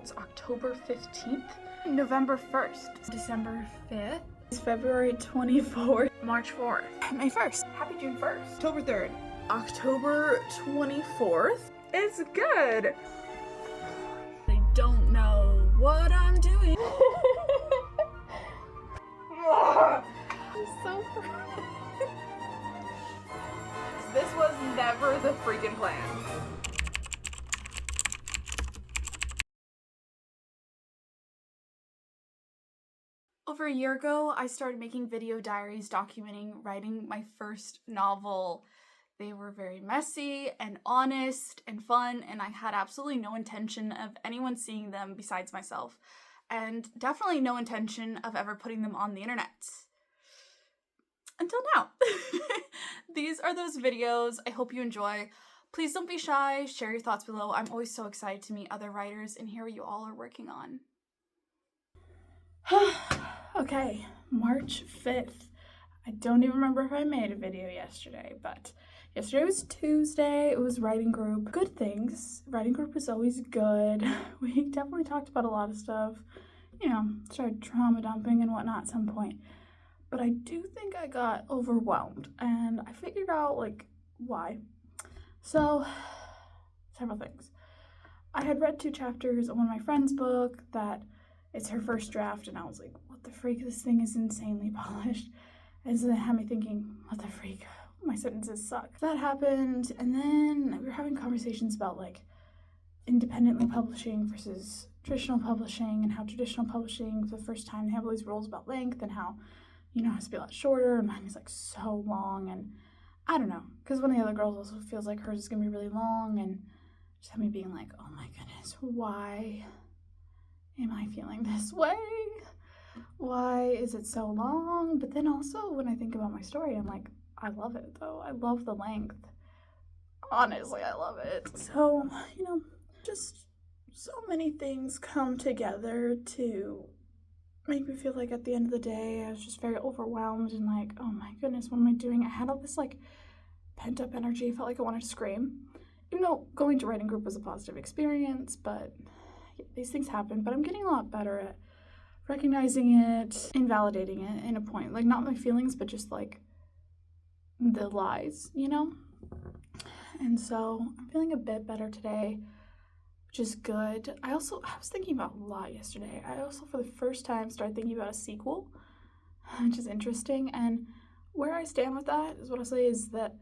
It's October 15th, November 1st, December 5th, February 24th, March 4th, May 1st, Happy June 1st, October 3rd, October 24th. It's good. I don't know what I'm doing. So this was never the freaking plan. Over a year ago, I started making video diaries documenting writing my first novel. They were very messy and honest and fun, and I had absolutely no intention of anyone seeing them besides myself, and definitely no intention of ever putting them on the internet. Until now. These are those videos. I hope you enjoy. Please don't be shy. Share your thoughts below. I'm always so excited to meet other writers and hear what you all are working on. Okay, March 5th. I don't even remember if I made a video yesterday, but yesterday was Tuesday. It was writing group. Good things. Writing group is always good. We definitely talked about a lot of stuff. You know, started trauma dumping and whatnot at some point. But I do think I got overwhelmed, and I figured out, like, why. So, several things. I had read 2 chapters of one of my friend's book that it's her first draft, and I was like, what the freak, this thing is insanely polished. And so that had me thinking, what the freak, my sentences suck. That happened, and then we were having conversations about, like, independently publishing versus traditional publishing, and how traditional publishing, for the first time, they have all these rules about length, and how, you know, it has to be a lot shorter, and mine is, like, so long, and I don't know, because one of the other girls also feels like hers is going to be really long, and just had me being like, oh my goodness, why am I feeling this way? Why is it so long? But then also, when I think about my story, I'm like, I love it, though. I love the length. Honestly, I love it. So, you know, just so many things come together to make me feel like at the end of the day, I was just very overwhelmed and like, oh my goodness, what am I doing? I had all this like pent up energy. I felt like I wanted to scream. Even though going to writing group was a positive experience, but yeah, these things happen. But I'm getting a lot better at recognizing it, invalidating it in a point. Like not my feelings, but just like the lies, you know? And so I'm feeling a bit better today, which is good. I was thinking about a lot yesterday. I also, for the first time, started thinking about a sequel, which is interesting. And where I stand with that is what I'll say is that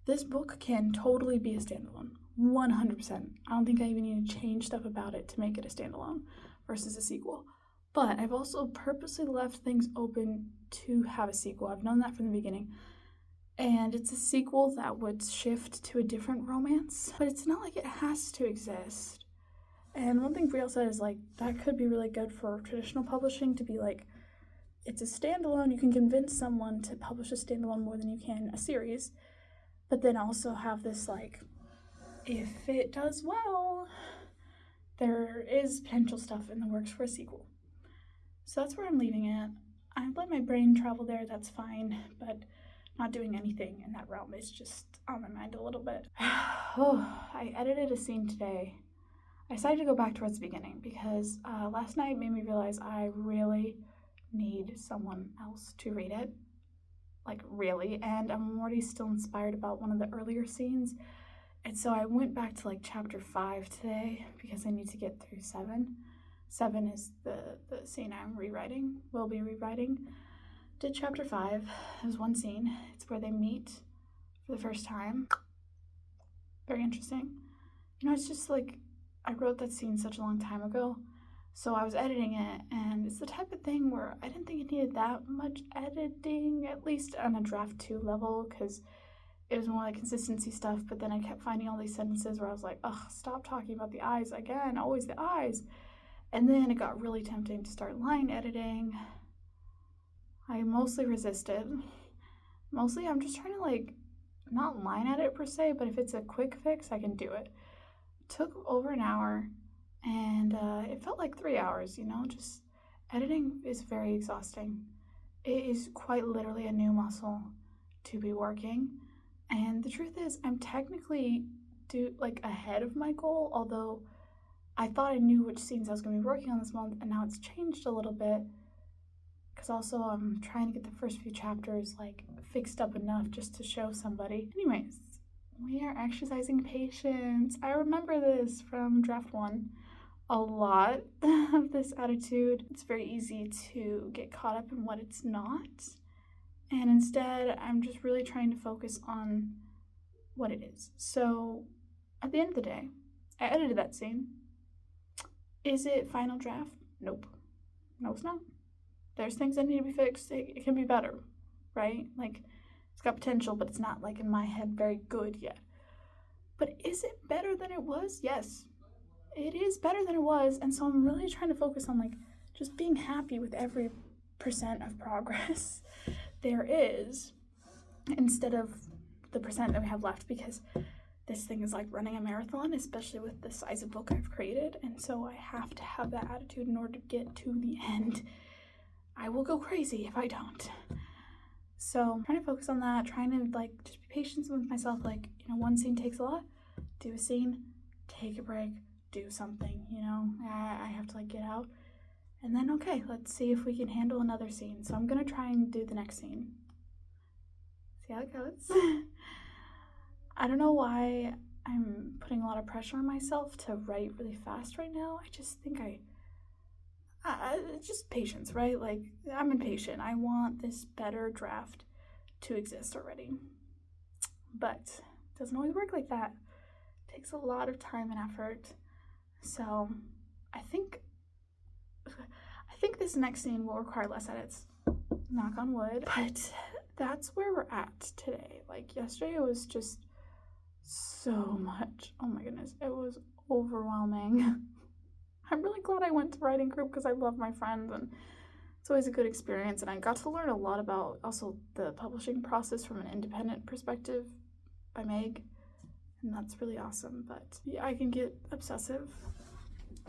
this book can totally be a standalone, 100%. I don't think I even need to change stuff about it to make it a standalone versus a sequel. But I've also purposely left things open to have a sequel. I've known that from the beginning. And it's a sequel that would shift to a different romance, but it's not like it has to exist. And one thing Brielle said is like, that could be really good for traditional publishing to be like, it's a standalone. You can convince someone to publish a standalone more than you can a series, but then also have this like, if it does well, there is potential stuff in the works for a sequel. So that's where I'm leaving it. I've let my brain travel there, that's fine, but not doing anything in that realm is just on my mind a little bit. I edited a scene today. I decided to go back towards the beginning because last night made me realize I really need someone else to read it. Like really, and I'm already still inspired about one of the earlier scenes. And so I went back to like chapter 5 today because I need to get through 7. 7 is the scene I'm will be rewriting. Did chapter 5. There's one scene. It's where they meet for the first time. Very interesting. You know, it's just like, I wrote that scene such a long time ago, so I was editing it, and it's the type of thing where I didn't think it needed that much editing, at least on a draft 2 level, because it was more like consistency stuff, but then I kept finding all these sentences where I was like, ugh, stop talking about the eyes again, always the eyes. And then it got really tempting to start line editing. I mostly resisted. Mostly I'm just trying to like, not line edit per se, but if it's a quick fix, I can do it. Took over an hour, and it felt like 3 hours, you know, just editing is very exhausting. It is quite literally a new muscle to be working, and the truth is I'm technically ahead of my goal, although I thought I knew which scenes I was going to be working on this month, and now it's changed a little bit. Because also I'm trying to get the first few chapters like fixed up enough just to show somebody. Anyways, we are exercising patience. I remember this from draft 1. A lot of this attitude. It's very easy to get caught up in what it's not. And instead, I'm just really trying to focus on what it is. So at the end of the day, I edited that scene. Is it final draft? Nope. No, it's not. There's things that need to be fixed. It can be better, right? Like, it's got potential, but it's not, like, in my head, very good yet. But is it better than it was? Yes. It is better than it was, and so I'm really trying to focus on, like, just being happy with every % of progress there is, instead of the % that we have left, because this thing is like running a marathon, especially with the size of book I've created, and so I have to have that attitude in order to get to the end. I will go crazy if I don't. So I'm trying to focus on that, trying to like just be patient with myself. Like, you know, one scene takes a lot. Do a scene, take a break, do something, you know. I have to like get out. And then, okay, let's see if we can handle another scene. So I'm gonna try and do the next scene. See how it goes. I don't know why I'm putting a lot of pressure on myself to write really fast right now. I just think just patience, right? Like, I'm impatient. I want this better draft to exist already. But it doesn't always work like that. It takes a lot of time and effort. So I think this next scene will require less edits. Knock on wood. But that's where we're at today. Like, yesterday it was just so much. Oh my goodness. It was overwhelming. I'm really glad I went to writing group because I love my friends and it's always a good experience. And I got to learn a lot about also the publishing process from an independent perspective by Meg. And that's really awesome. But yeah, I can get obsessive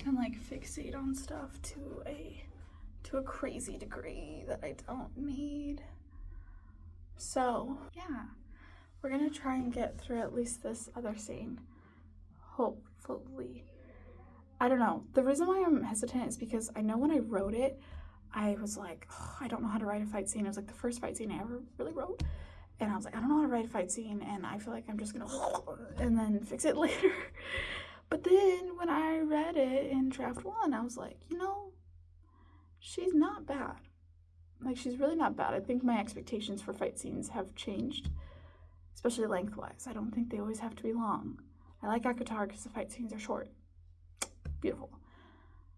and like fixate on stuff to a crazy degree that I don't need. So yeah, we're gonna try and get through at least this other scene. Hopefully. I don't know. The reason why I'm hesitant is because I know when I wrote it, I was like, oh, I don't know how to write a fight scene. It was like the first fight scene I ever really wrote. And I was like, I don't know how to write a fight scene, and I feel like I'm just gonna and then fix it later. But then when I read it in draft 1, I was like, you know, she's not bad. Like, she's really not bad. I think my expectations for fight scenes have changed, especially lengthwise. I don't think they always have to be long. I like ACOTAR because the fight scenes are short. Beautiful.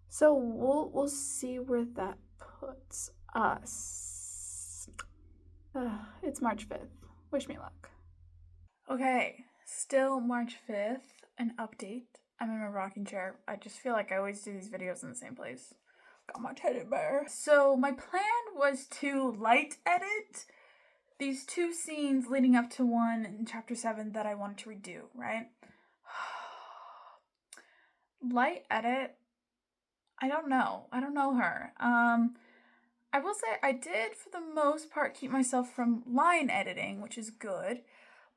So we'll see where that puts us. It's March 5th. Wish me luck. Okay, still March 5th, an update. I'm in my rocking chair. I just feel like I always do these videos in the same place. Got my teddy bear. So my plan was to light edit these 2 scenes leading up to one in chapter 7 that I wanted to redo, right? Light edit, I don't know her. I will say I did for the most part keep myself from line editing, which is good.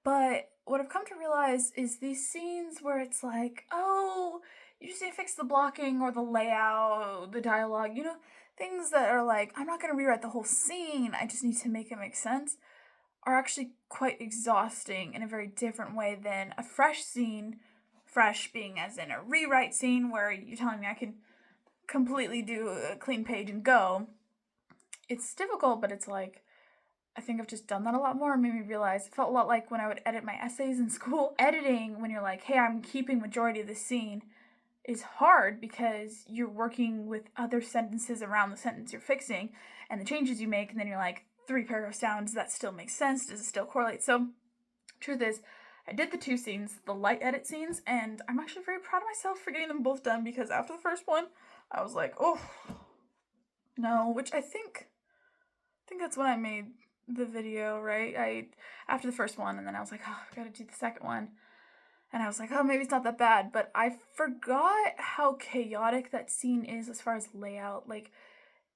But what I've come to realize is these scenes where it's like, oh, you just need to fix the blocking or the layout, the dialogue, you know, things that are like, I'm not going to rewrite the whole scene, I just need to make it make sense, are actually quite exhausting in a very different way than a fresh scene, fresh being as in a rewrite scene where you're telling me I can completely do a clean page and go. It's difficult, but it's like, I think I've just done that a lot more. It made me realize, it felt a lot like when I would edit my essays in school. Editing, when you're like, hey, I'm keeping majority of the scene, is hard because you're working with other sentences around the sentence you're fixing and the changes you make, and then you're like, 3 paragraphs down, does that still make sense? Does it still correlate? So, truth is, I did the 2 scenes, the light edit scenes, and I'm actually very proud of myself for getting them both done because after the first one, I was like, oh, no, which I think that's when I made the video, right? After the first one, and then I was like, oh, I gotta do the second one. And I was like, oh, maybe it's not that bad, but I forgot how chaotic that scene is as far as layout. Like,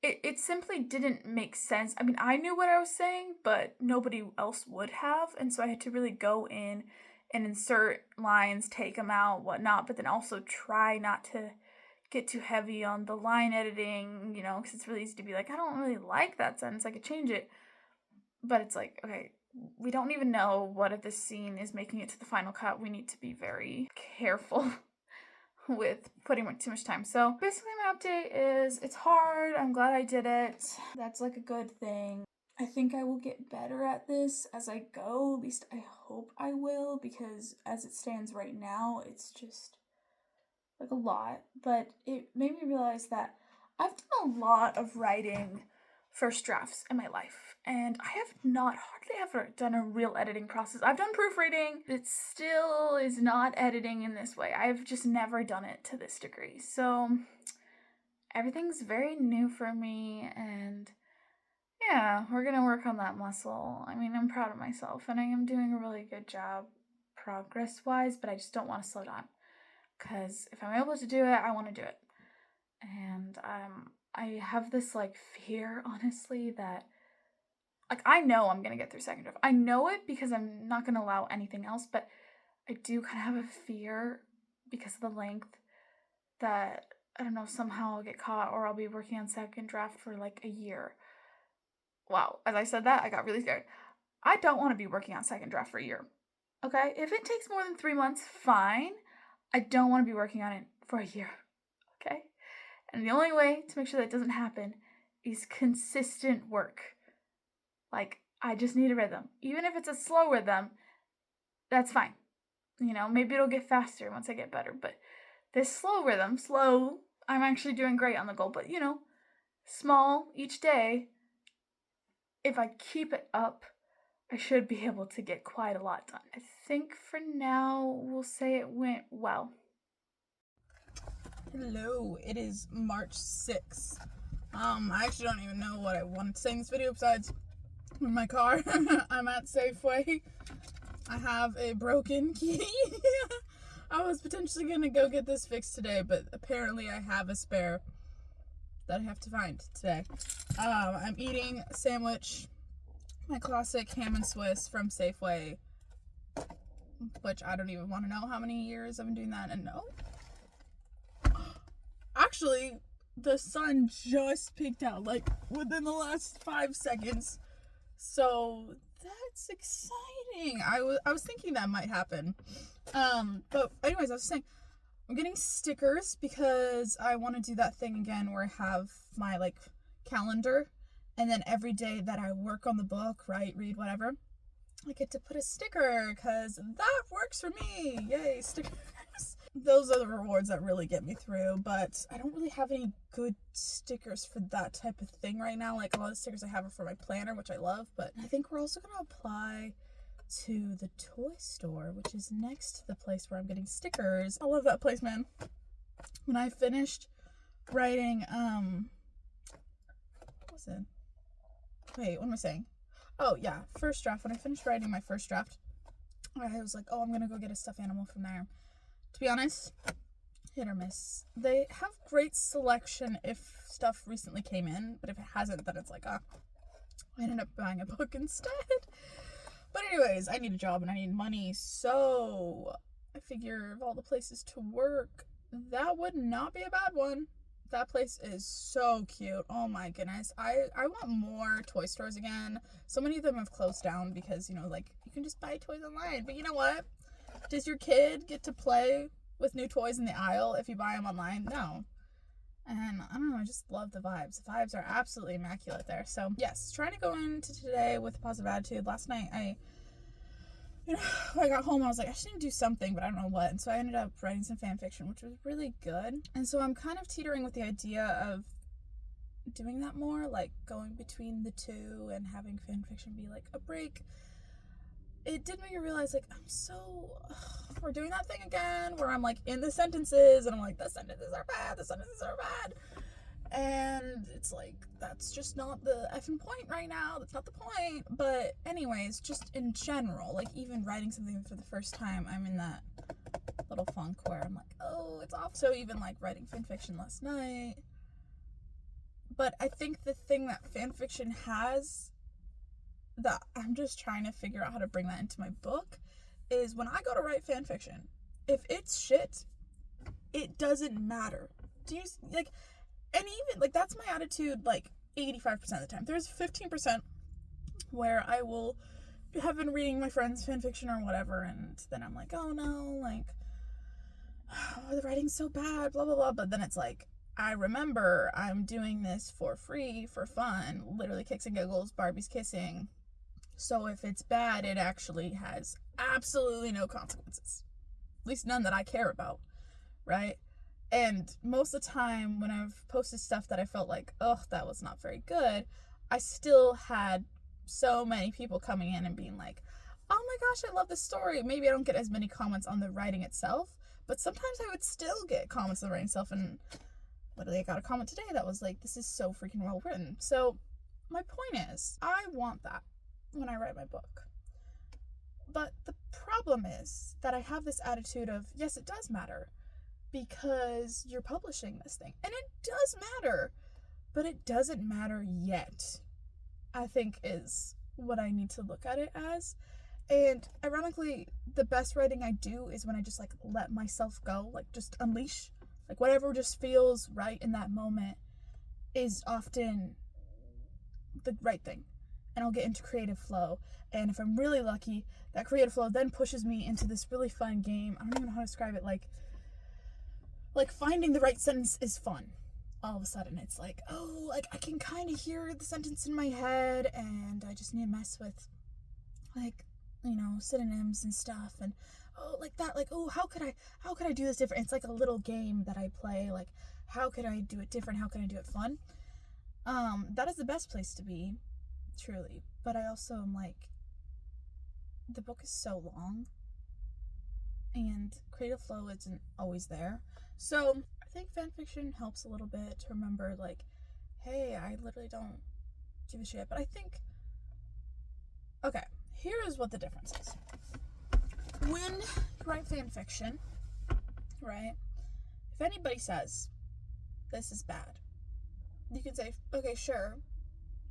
it simply didn't make sense. I mean, I knew what I was saying, but nobody else would have, and so I had to really go in and insert lines, take them out, whatnot, but then also try not to get too heavy on the line editing, you know, because it's really easy to be like, I don't really like that sentence, I could change it. But it's like, okay, we don't even know what if this scene is making it to the final cut. We need to be very careful with putting too much time. So basically my update is it's hard. I'm glad I did it. That's like a good thing. I think I will get better at this as I go. At least I hope I will, because as it stands right now, it's just like a lot. But it made me realize that I've done a lot of writing first drafts in my life, and I have not hardly ever done a real editing process. I've done proofreading. It still is not editing in this way. I've just never done it to this degree. So everything's very new for me, and yeah, we're gonna work on that muscle. I mean, I'm proud of myself, and I am doing a really good job progress-wise, but I just don't want to slow down, because if I'm able to do it, I want to do it. And I have this like fear, honestly, that like I know I'm gonna get through second draft. I know it because I'm not gonna allow anything else, but I do kind of have a fear because of the length that I don't know, somehow I'll get caught or I'll be working on second draft for like a year. Wow, as I said that, I got really scared. I don't want to be working on second draft for a year. Okay? If it takes more than 3 months, fine. I don't want to be working on it for a year. Okay? And the only way to make sure that doesn't happen is consistent work. Like, I just need a rhythm. Even if it's a slow rhythm, that's fine. You know, maybe it'll get faster once I get better. But this slow rhythm, I'm actually doing great on the goal. But, you know, small each day, if I keep it up, I should be able to get quite a lot done. I think for now, we'll say it went well. Hello, it is March 6th. I actually don't even know what I wanted to say in this video besides I'm in my car. I'm at Safeway. I have a broken key. I was potentially going to go get this fixed today, but apparently I have a spare that I have to find today. I'm eating a sandwich, my classic ham and Swiss from Safeway, which I don't even want to know how many years I've been doing that, and no. Actually, the sun just peeked out, like, within the last 5 seconds. So, that's exciting. I was thinking that might happen. But anyways, I was saying, I'm getting stickers because I want to do that thing again where I have my, like, calendar. And then every day that I work on the book, write, read, whatever, I get to put a sticker because that works for me. Yay, stickers. Those are the rewards that really get me through, but I don't really have any good stickers for that type of thing right now. Like, a lot of stickers I have are for my planner, which I love, but I think we're also going to apply to the toy store, which is next to the place where I'm getting stickers. I love that place, man. When I finished writing, what was it? Wait, what am I saying? Oh, yeah, first draft. When I finished writing my first draft, I was like, oh, I'm going to go get a stuffed animal from there. To be honest, hit or miss. They have great selection if stuff recently came in, but if it hasn't, then it's like, I ended up buying a book instead. But anyways, I need a job and I need money, so I figure of all the places to work, that would not be a bad one. That place is so cute. Oh my goodness. I want more toy stores again. So many of them have closed down because, you know, like, you can just buy toys online. But you know what? Does your kid get to play with new toys in the aisle if you buy them online? No. And I don't know, I just love the vibes. The vibes are absolutely immaculate there. So yes, trying to go into today with a positive attitude. Last night I got home, I was like, I should do something, but I don't know what. And so I ended up writing some fan fiction, which was really good. And so I'm kind of teetering with the idea of doing that more, like going between the two and having fan fiction be like a break. It did make me realize, like, we're doing that thing again where I'm like in the sentences and I'm like, the sentences are bad. And it's like, that's just not the effing point right now. That's not the point. But anyways, just in general, like, even writing something for the first time, I'm in that little funk where I'm like, oh, it's off. So even like writing fanfiction last night. But I think the thing that fanfiction has that I'm just trying to figure out how to bring that into my book is when I go to write fanfiction, if it's shit, it doesn't matter Do you, like, and even, like, that's my attitude, like, 85% of the time. There's 15% where I will have been reading my friend's fanfiction or whatever, and then I'm like, oh no, like, oh, the writing's so bad, blah, blah, blah. But then it's like, I remember I'm doing this for free, for fun, literally kicks and giggles, Barbie's kissing. So if it's bad, it actually has absolutely no consequences. At least none that I care about, right? And most of the time when I've posted stuff that I felt like, ugh, that was not very good, I still had so many people coming in and being like, oh my gosh, I love this story. Maybe I don't get as many comments on the writing itself, but sometimes I would still get comments on the writing itself. And literally I got a comment today that was like, this is so freaking well written. So my point is, I want that when I write my book. But the problem is that I have this attitude of, yes, it does matter because you're publishing this thing. And it does matter, but it doesn't matter yet, I think is what I need to look at it as. And ironically, the best writing I do is when I just like let myself go, like just unleash, like whatever just feels right in that moment is often the right thing. And I'll get into creative flow. And if I'm really lucky, that creative flow then pushes me into this really fun game. I don't even know how to describe it. Like finding the right sentence is fun. All of a sudden it's like, oh, like I can kind of hear the sentence in my head, and I just need to mess with like, you know, synonyms and stuff, and oh, like that, like, oh, how could I do this different? It's like a little game that I play, like, how could I do it different? How can I do it fun? That is the best place to be, truly. But I also am like, the book is so long and creative flow isn't always there. So I think fanfiction helps a little bit to remember, like, hey, I literally don't give a shit. But I think, okay, here is what the difference is. When you write fanfiction, right, if anybody says, this is bad, you can say, okay, sure,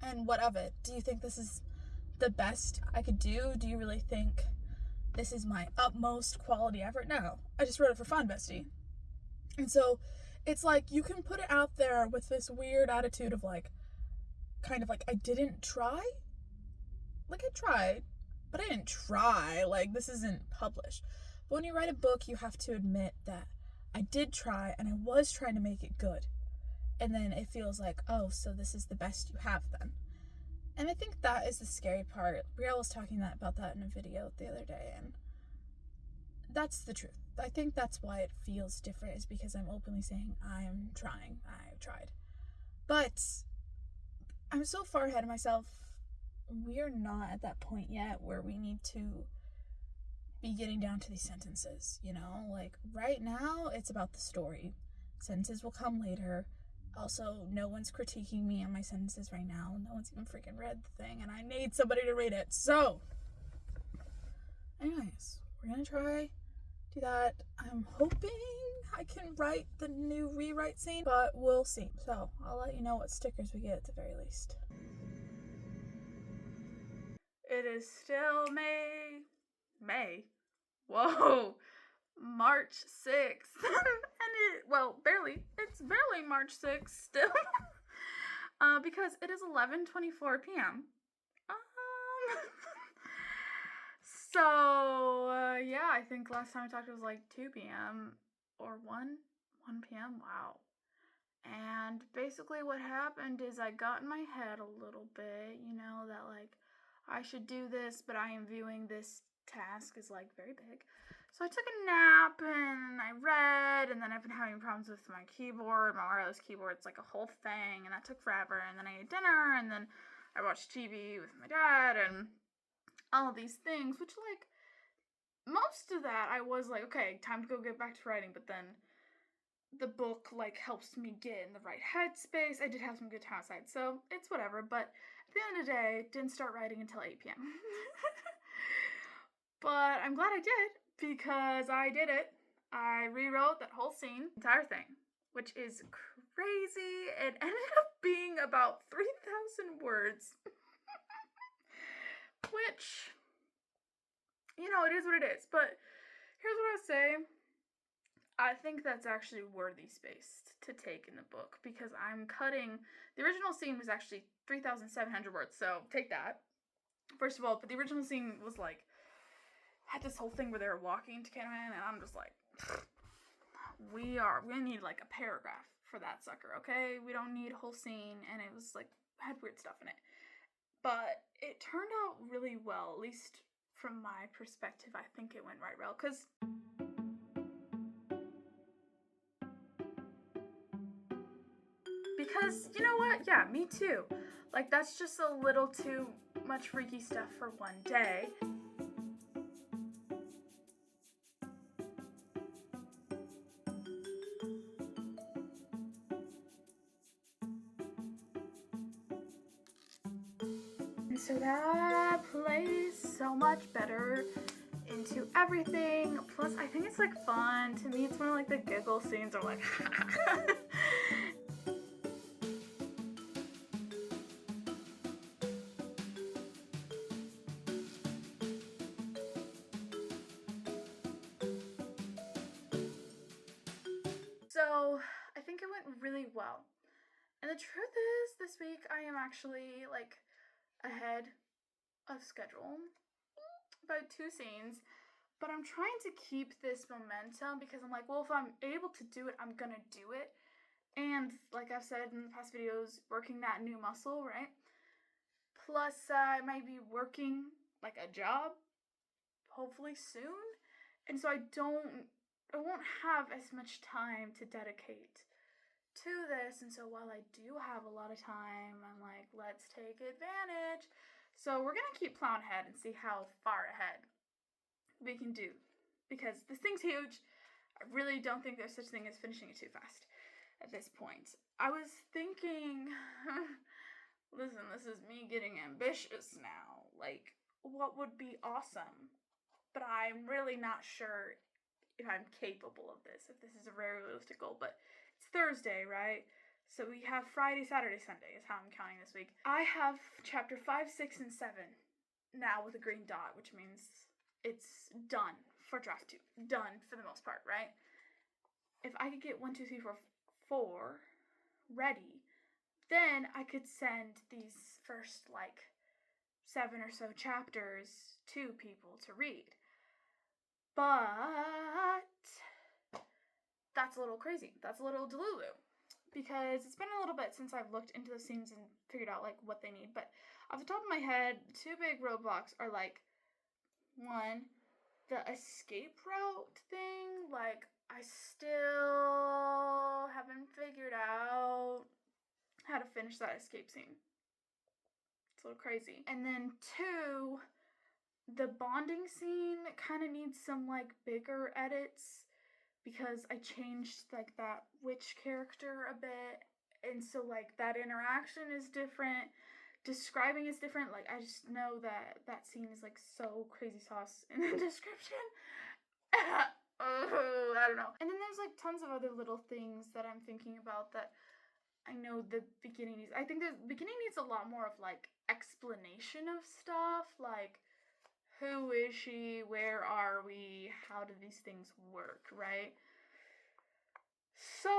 and what of it? Do you think this is the best I could do? Do you really think this is my utmost quality effort? No, I just wrote it for fun, bestie. And so it's like you can put it out there with this weird attitude of like, kind of like, I didn't try. Like, I tried, but I didn't try. Like, this isn't published. But when you write a book, you have to admit that I did try and I was trying to make it good. And then it feels like, oh, so this is the best you have then. And I think that is the scary part. Brielle was talking about that in a video the other day, and that's the truth. I think that's why it feels different, is because I'm openly saying I'm trying. I've tried. But I'm so far ahead of myself. We're not at that point yet where we need to be getting down to these sentences, you know? Like, right now, it's about the story. Sentences will come later. Also, no one's critiquing me on my sentences right now. No one's even freaking read the thing, and I need somebody to read it. So, anyways, we're gonna try do that. I'm hoping I can write the new rewrite scene, but we'll see. So, I'll let you know what stickers we get at the very least. It is still May? Whoa! March 6th. It's barely March 6th still. Because it is 11:24 p.m. Yeah, I think last time I talked it was like 2 p.m. or 1 p.m. Wow. And basically what happened is I got in my head a little bit, you know, that like I should do this, but I am viewing this task as like very big. So I took a nap and I read, and then I've been having problems with my keyboard, my wireless keyboard. It's like a whole thing, and that took forever. And then I ate dinner, and then I watched TV with my dad, and all of these things, which like most of that I was like, okay, time to go get back to writing. But then the book like helps me get in the right headspace. I did have some good time outside, so it's whatever. But at the end of the day, didn't start writing until 8 p.m. But I'm glad I did, because I did it. I rewrote that whole scene, entire thing, which is crazy. It ended up being about 3,000 words. Which, you know, it is what it is. But here's what I say. I think that's actually worthy space to take in the book, because I'm cutting, the original scene was actually 3,700 words, so take that, first of all. But the original scene was like, had this whole thing where they were walking to Candyman, and I'm just like, we need like a paragraph for that sucker, okay? We don't need a whole scene. And it was like, had weird stuff in it. But it turned out really well, at least from my perspective. I think it went right well, because you know what? Yeah, me too. Like, that's just a little too much freaky stuff for one day. And so that plays so much better into everything. Plus, I think it's like fun. To me, it's one of like the giggle scenes are like So I think it went really well. And the truth is, this week I am actually like ahead of schedule by 2 scenes. But I'm trying to keep this momentum, because I'm like, well, if I'm able to do it, I'm gonna do it. And like I've said in the past videos, working that new muscle, right? Plus, I might be working like a job, hopefully soon. And so I won't have as much time to dedicate to this. And so while I do have a lot of time, I'm like, let's take advantage. So we're gonna keep plowing ahead and see how far ahead we can do, because this thing's huge. I really don't think there's such thing as finishing it too fast at this point. I was thinking, listen, this is me getting ambitious now. Like, what would be awesome? But I'm really not sure if I'm capable of this, if this is a very realistic goal. But it's Thursday, right? So we have Friday, Saturday, Sunday is how I'm counting this week. I have chapter 5, 6, and 7 now with a green dot, which means it's done for draft 2. Done for the most part, right? If I could get 1, 2, 3, 4, 4 ready, then I could send these first like 7 or so chapters to people to read. But that's a little crazy. That's a little delulu, because it's been a little bit since I've looked into the scenes and figured out like what they need. But off the top of my head, 2 big roadblocks are like, 1, the escape route thing. Like, I still haven't figured out how to finish that escape scene. It's a little crazy. And then 2, the bonding scene kind of needs some like bigger edits, because I changed like that witch character a bit, and so like that interaction is different, describing is different. Like, I just know that scene is like so crazy sauce in the description. Oh, I don't know. And then there's like tons of other little things that I'm thinking about that I know the beginning needs. I think the beginning needs a lot more of like explanation of stuff, like, who is she? Where are we? How do these things work, right? So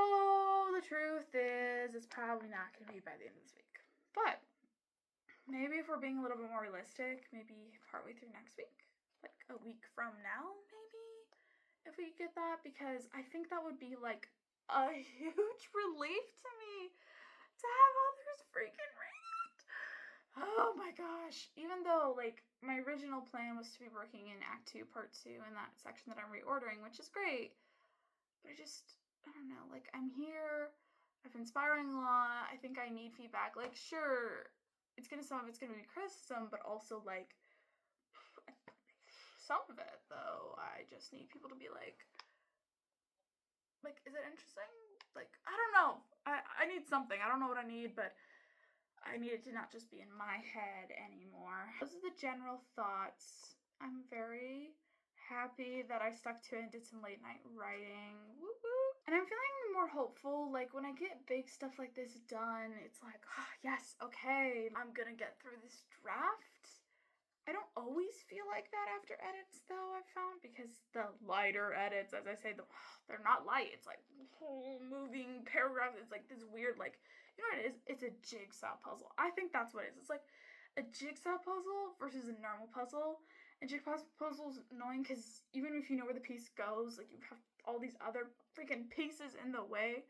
the truth is, it's probably not going to be by the end of this week. But maybe if we're being a little bit more realistic, maybe partway through next week, like a week from now, maybe, if we get that, because I think that would be like a huge relief to me to have others freaking read it. Oh my gosh. Even though, like, my original plan was to be working in Act 2, Part 2, in that section that I'm reordering, which is great. But I don't know, like, I'm here, I've been spiraling a lot, I think I need feedback. Like, sure, some of it's gonna be criticism, but also, like, some of it, though, I just need people to be like, is it interesting? Like, I don't know. I need something. I don't know what I need, but I need it to not just be in my head anymore. Those are the general thoughts. I'm very happy that I stuck to it and did some late night writing. Woo woo. And I'm feeling more hopeful. Like, when I get big stuff like this done, it's like, oh, yes, okay, I'm gonna get through this draft. I don't always feel like that after edits, though, I've found, because the lighter edits, as I say, they're not light. It's like whole moving paragraphs. It's like this weird, like, you know what it is? It's a jigsaw puzzle. I think that's what it is. It's like a jigsaw puzzle versus a normal puzzle. And jigsaw puzzle's annoying because even if you know where the piece goes, like, you have all these other freaking pieces in the way.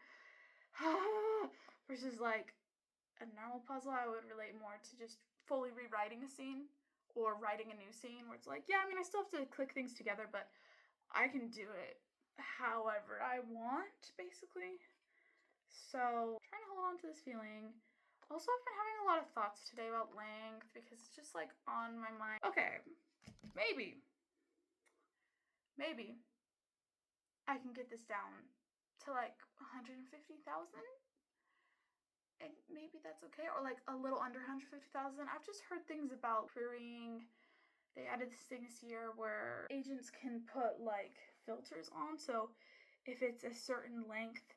Versus, like, a normal puzzle, I would relate more to just fully rewriting a scene. Or writing a new scene where it's like, yeah, I mean, I still have to click things together, but I can do it however I want, basically. So, trying to hold on to this feeling. Also, I've been having a lot of thoughts today about length because it's just like on my mind. Okay, maybe I can get this down to like 150,000. And maybe that's okay, or like a little under 150,000. I've just heard things about querying. They added this thing this year where agents can put like filters on, so if it's a certain length,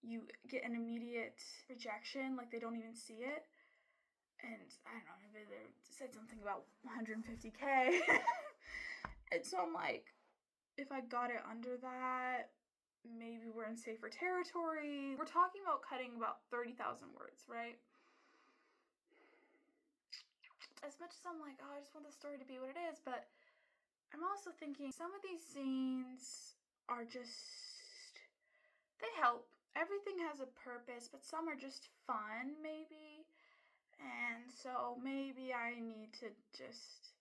you get an immediate rejection, like they don't even see it. And I don't know, maybe they said something about 150K. And so I'm like, if I got it under that, maybe we're in safer territory. We're talking about cutting about 30,000 words, right? As much as I'm like, oh, I just want the story to be what it is, but I'm also thinking some of these scenes are just, they help. Everything has a purpose, but some are just fun, maybe. And so maybe I need to just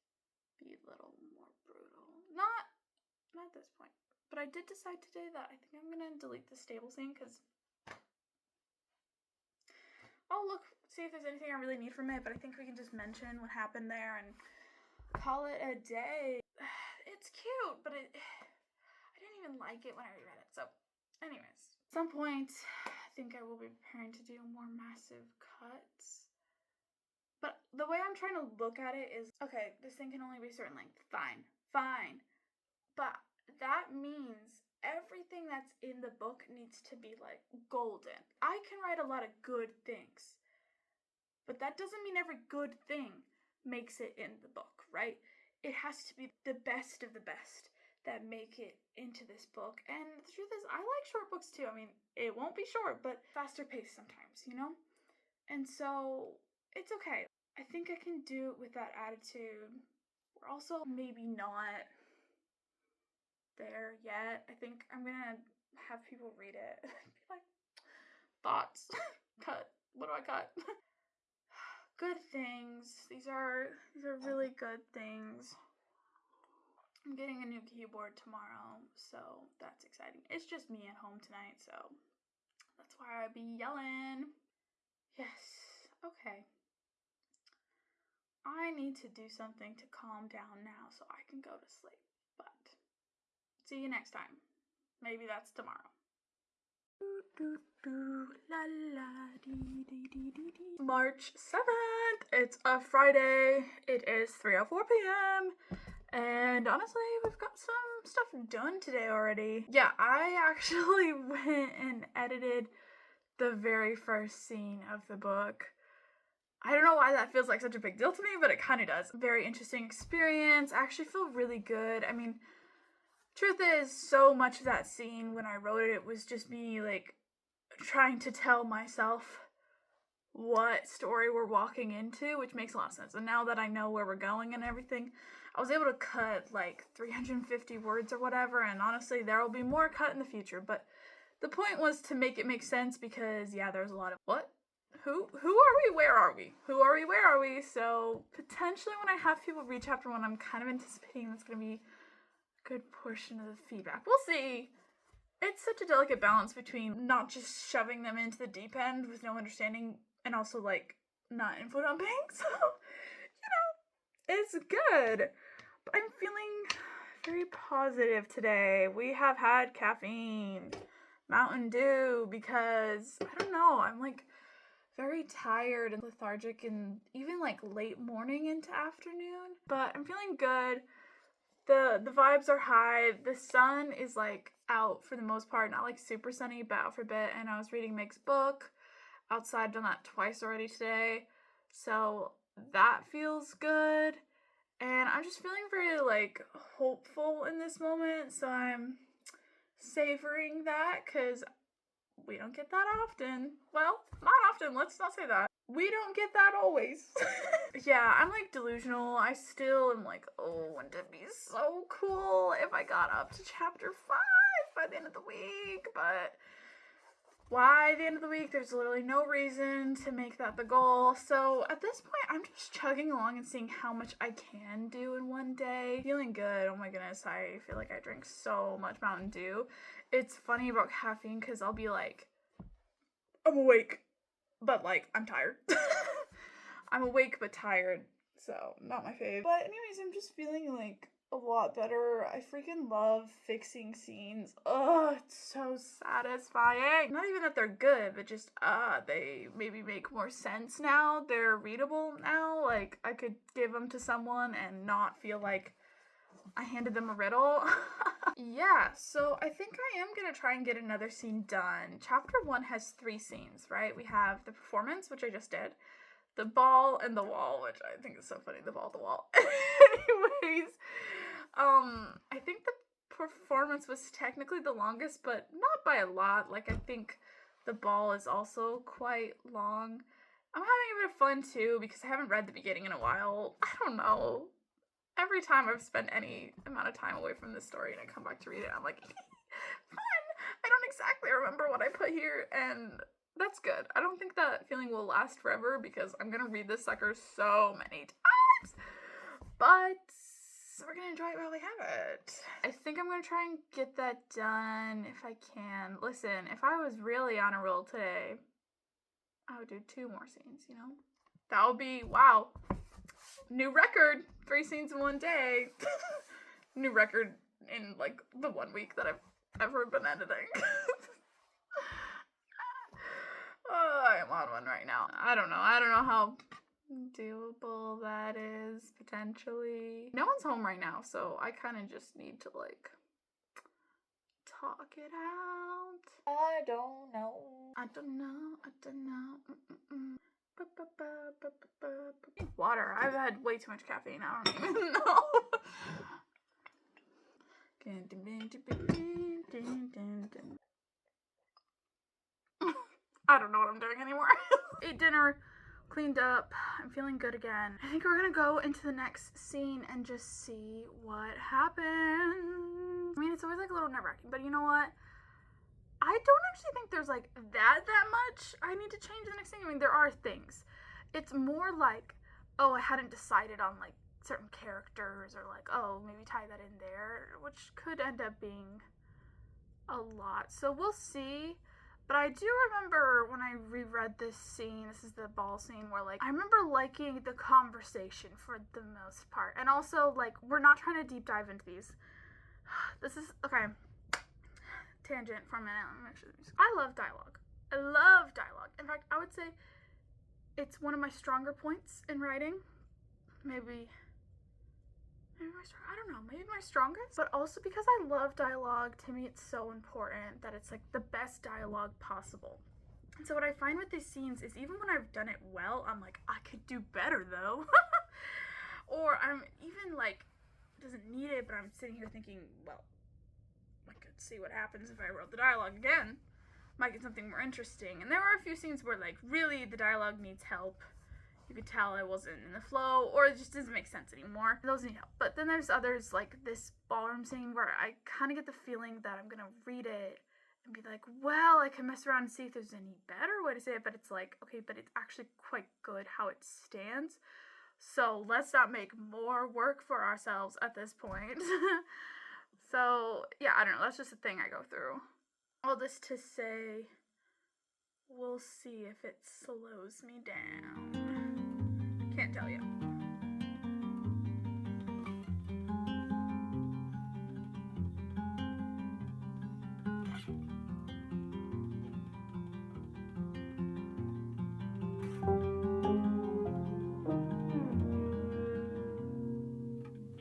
be a little more brutal. Not at this point. But I did decide today that I think I'm going to delete the stable scene because I'll look, see if there's anything I really need from it, but I think we can just mention what happened there and call it a day. It's cute, but I didn't even like it when I reread it. So, anyways, at some point, I think I will be preparing to do more massive cuts. But the way I'm trying to look at it is, okay, this thing can only be a certain length. Fine. But that means everything that's in the book needs to be like golden. I can write a lot of good things, but that doesn't mean every good thing makes it in the book, right? It has to be the best of the best that make it into this book. And the truth is, I like short books too. I mean, it won't be short, but faster paced sometimes, you know? And so it's okay. I think I can do it with that attitude. We're also maybe not there yet. I think I'm gonna have people read it and be like, thoughts. Cut. What do I cut? Good things. These are really good things. I'm getting a new keyboard tomorrow, so that's exciting. It's just me at home tonight, so that's why I'll be yelling. Yes. Okay. I need to do something to calm down now so I can go to sleep. But see you next time. Maybe that's tomorrow. March 7th. It's a Friday. It is 3:04 p.m. And honestly, we've got some stuff done today already. Yeah, I actually went and edited the very first scene of the book. I don't know why that feels like such a big deal to me, but it kind of does. Very interesting experience. I actually feel really good. I mean, truth is, so much of that scene when I wrote it, it was just me, like, trying to tell myself what story we're walking into, which makes a lot of sense. And now that I know where we're going and everything, I was able to cut, like, 350 words or whatever, and honestly, there will be more cut in the future, but the point was to make it make sense because, yeah, there's a lot of, what? Who are we? Where are we? Who are we? Where are we? So, potentially when I have people read chapter 1, I'm kind of anticipating that's going to be a good portion of the feedback. We'll see. It's such a delicate balance between not just shoving them into the deep end with no understanding and also, like, not info dumping. So, it's good. But I'm feeling very positive today. We have had caffeine, Mountain Dew, because, I don't know, I'm, like, very tired and lethargic and even, like, late morning into afternoon. But I'm feeling good. The vibes are high. The sun is, like, out for the most part. Not, like, super sunny, but out for a bit. And I was reading Meg's book outside. Done that twice already today. So that feels good. And I'm just feeling very, like, hopeful in this moment, so I'm savoring that, because we don't get that often. Well, not often, let's not say that. We don't get that always. Yeah, I'm, like, delusional. I still am like, oh, wouldn't it be so cool if I got up to chapter 5 by the end of the week, but why the end of the week? There's literally no reason to make that the goal. So at this point, I'm just chugging along and seeing how much I can do in one day. Feeling good. Oh my goodness, I feel like I drink so much Mountain Dew. It's funny about caffeine because I'll be like, I'm awake, but like, I'm tired. I'm awake but tired, so not my fave. But anyways, I'm just feeling like a lot better. I freaking love fixing scenes. Oh, it's so satisfying. Not even that they're good, but just they maybe make more sense now. They're readable now. Like, I could give them to someone and not feel like I handed them a riddle. Yeah, so I think I am gonna try and get another scene done. Chapter 1 has 3 scenes, right? We have the performance, which I just did, the ball, and the wall, which I think is so funny, the ball, the wall. Anyways, I think the performance was technically the longest, but not by a lot. Like, I think the ball is also quite long. I'm having a bit of fun, too, because I haven't read the beginning in a while. I don't know. Every time I've spent any amount of time away from this story and I come back to read it, I'm like, fun! I don't exactly remember what I put here, and that's good. I don't think that feeling will last forever because I'm gonna read this sucker so many times, but we're gonna enjoy it while we have it. I think I'm gonna try and get that done if I can. Listen, if I was really on a roll today, I would do 2 more scenes, you know? That would be, wow. New record, 3 scenes in one day. New record in like the 1 week that I've ever been editing. Oh, I am on one right now. I don't know how doable that is, potentially. No one's home right now, so I kind of just need to like talk it out. I don't know. Water. I've had way too much caffeine. I don't even know. I don't know what I'm doing anymore. Ate dinner, cleaned up. I'm feeling good again. I think we're gonna go into the next scene and just see what happens. I mean, it's always like a little nerve-wracking, but you know what? I don't actually think there's like that much I need to change the next thing. I mean, there are things. It's more like, oh, I hadn't decided on like certain characters, or like, oh, maybe tie that in there, which could end up being a lot. So we'll see. But I do remember when I reread this scene, this is the ball scene, where like, I remember liking the conversation for the most part. And also, like, we're not trying to deep dive into these. This is, okay. Tangent for a minute. I love dialogue. I love dialogue. In fact, I would say it's one of my stronger points in writing. Maybe my strongest. But also because I love dialogue, to me it's so important that it's like the best dialogue possible. And so what I find with these scenes is even when I've done it well, I'm like, I could do better though. Or I'm even like, doesn't need it, but I'm sitting here thinking, well, I could see what happens if I wrote the dialogue again. Might get something more interesting. And there were a few scenes where like really the dialogue needs help. You could tell I wasn't in the flow, or it just doesn't make sense anymore. Those need help. But then there's others like this ballroom scene where I kind of get the feeling that I'm gonna read it and be like, well, I can mess around and see if there's any better way to say it, but it's like, okay, but it's actually quite good how it stands. So let's not make more work for ourselves at this point. So, yeah, I don't know. That's just a thing I go through. All this to say, we'll see if it slows me down. Can't tell you.